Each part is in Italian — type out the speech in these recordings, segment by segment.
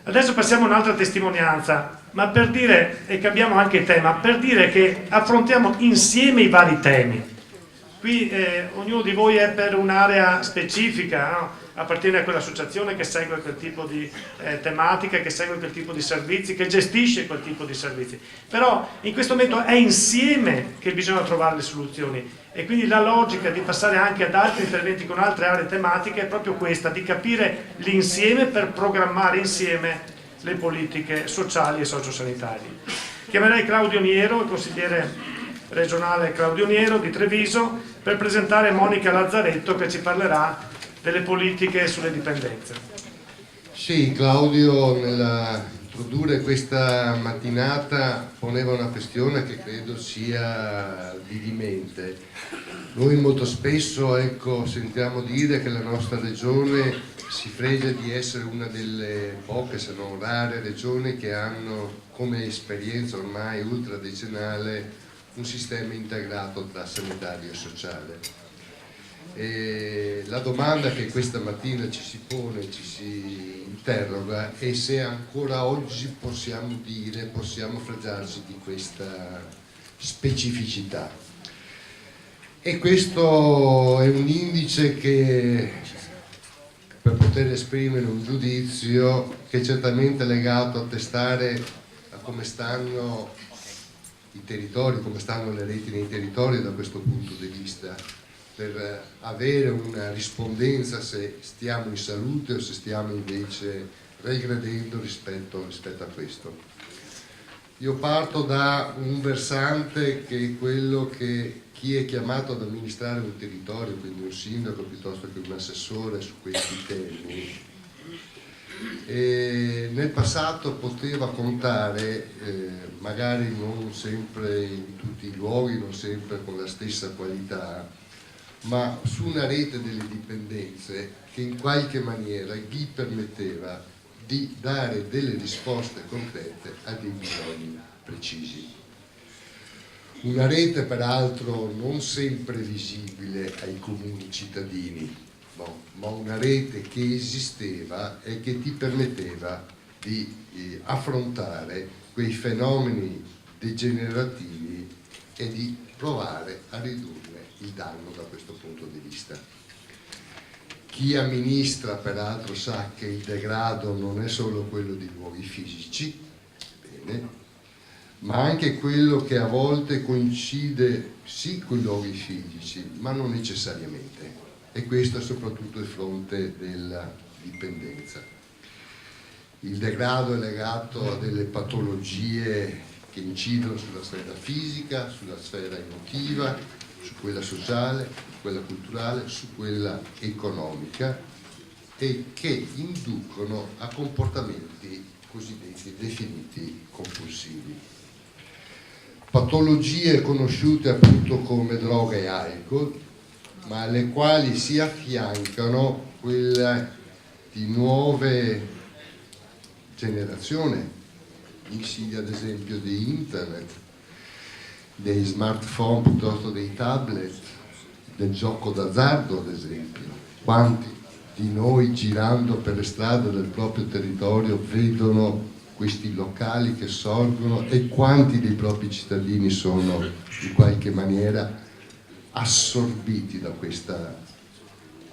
Adesso passiamo a un'altra testimonianza, ma per dire, e cambiamo anche tema, per dire che affrontiamo insieme i vari temi. Qui ognuno di voi è per un'area specifica, no? Appartiene a quell'associazione che segue quel tipo di tematica, che segue quel tipo di servizi, che gestisce quel tipo di servizi. Però in questo momento è insieme che bisogna trovare le soluzioni, e quindi la logica di passare anche ad altri interventi con altre aree tematiche è proprio questa, di capire l'insieme per programmare insieme le politiche sociali e sociosanitarie. Chiamerei Claudio Niero, il consigliere regionale Claudio Niero di Treviso, per presentare Monica Lazzaretto, che ci parlerà delle politiche sulle dipendenze. Sì, Claudio nell'introdurre questa mattinata poneva una questione che credo sia dirimente. Noi molto spesso sentiamo dire che la nostra regione si fregia di essere una delle poche, se non rare, regioni che hanno come esperienza ormai ultradecennale un sistema integrato tra sanitario e sociale. E la domanda che questa mattina ci si pone, ci si interroga, è se ancora oggi possiamo fregiarci di questa specificità. E questo è un indice che, per poter esprimere un giudizio, che è certamente legato a testare a come stanno i territori, come stanno le reti nei territori da questo punto di vista, per avere una rispondenza se stiamo in salute o se stiamo invece regredendo rispetto a questo. Io parto da un versante che è quello che chi è chiamato ad amministrare un territorio, quindi un sindaco piuttosto che un assessore su questi temi, nel passato poteva contare, magari non sempre in tutti i luoghi, non sempre con la stessa qualità, ma su una rete delle dipendenze che in qualche maniera gli permetteva di dare delle risposte concrete a dei bisogni precisi. Una rete peraltro non sempre visibile ai comuni cittadini, no, ma una rete che esisteva e che ti permetteva di affrontare quei fenomeni degenerativi e di provare a ridurre il danno da questo punto di vista. Chi amministra peraltro sa che il degrado non è solo quello di luoghi fisici, bene, ma anche quello che a volte coincide sì con i luoghi fisici, ma non necessariamente, e questo è soprattutto il fronte della dipendenza. Il degrado è legato a delle patologie che incidono sulla sfera fisica, sulla sfera emotiva, su quella sociale, su quella culturale, su quella economica, e che inducono a comportamenti cosiddetti definiti compulsivi. Patologie conosciute appunto come droga e alcol, ma alle quali si affiancano quelle di nuove generazioni, insidia ad esempio di internet, dei smartphone piuttosto dei tablet, del gioco d'azzardo ad esempio. Quanti di noi girando per le strade del proprio territorio vedono questi locali che sorgono, e quanti dei propri cittadini sono in qualche maniera assorbiti da questa,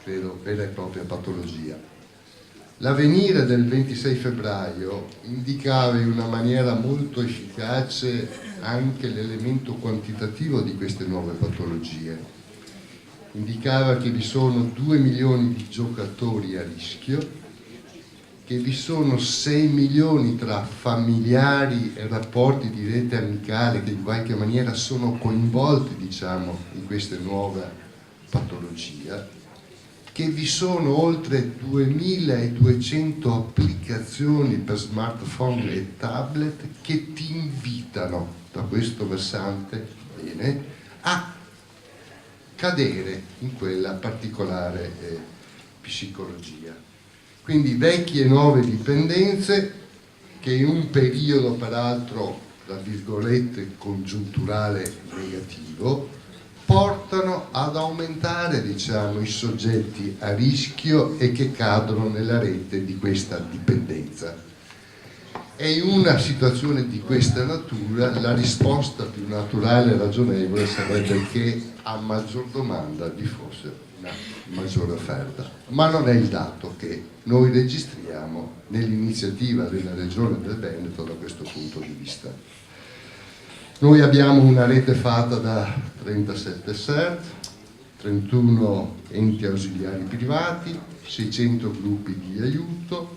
credo, vera e propria patologia. L'avvenire del 26 febbraio indicava in una maniera molto efficace anche l'elemento quantitativo di queste nuove patologie. Indicava che vi sono 2 milioni di giocatori a rischio, che vi sono 6 milioni tra familiari e rapporti di rete amicale che in qualche maniera sono coinvolti, diciamo, in questa nuova patologia, che vi sono oltre 2200 applicazioni per smartphone e tablet che ti invitano, da questo versante, bene, a cadere in quella particolare psicologia. Quindi vecchie e nuove dipendenze che in un periodo peraltro, tra virgolette, congiunturale negativo, portano ad aumentare, diciamo, i soggetti a rischio e che cadono nella rete di questa dipendenza. E in una situazione di questa natura la risposta più naturale e ragionevole sarebbe che a maggior domanda vi fosse una maggiore offerta. Ma non è il dato che noi registriamo nell'iniziativa della Regione del Veneto da questo punto di vista. Noi abbiamo una rete fatta da 37 SERT, 31 enti ausiliari privati, 600 gruppi di aiuto,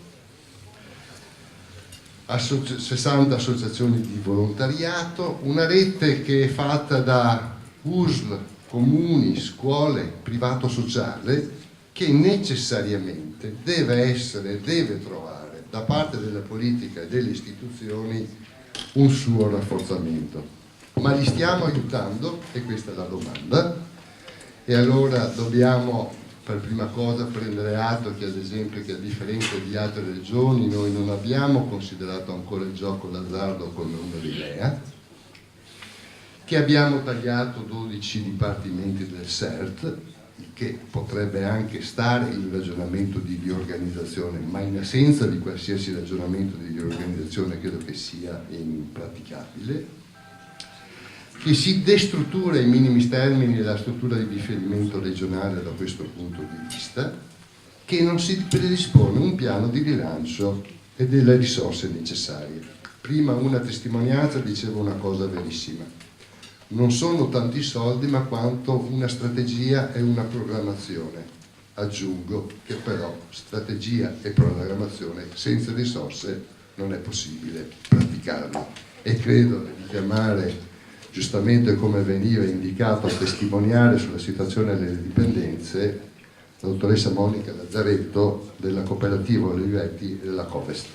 60 associazioni di volontariato, una rete che è fatta da USL, comuni, scuole, privato sociale, che necessariamente deve trovare da parte della politica e delle istituzioni un suo rafforzamento. Ma li stiamo aiutando? E questa è la domanda. E allora dobbiamo per prima cosa prendere atto che, ad esempio, che a differenza di altre regioni noi non abbiamo considerato ancora il gioco d'azzardo come un'idea, che abbiamo tagliato 12 dipartimenti del SERT, che potrebbe anche stare in un ragionamento di riorganizzazione, ma in assenza di qualsiasi ragionamento di riorganizzazione credo che sia impraticabile, che si destruttura in minimi termini la struttura di riferimento regionale da questo punto di vista, che non si predispone un piano di rilancio e delle risorse necessarie. Prima una testimonianza diceva una cosa verissima: non sono tanti soldi ma quanto una strategia e una programmazione. Aggiungo che però strategia e programmazione senza risorse non è possibile praticarle, e credo di chiamare giustamente, come veniva indicato, a testimoniare sulla situazione delle dipendenze la dottoressa Monica Lazzaretto della cooperativa Olivetti e della Covest.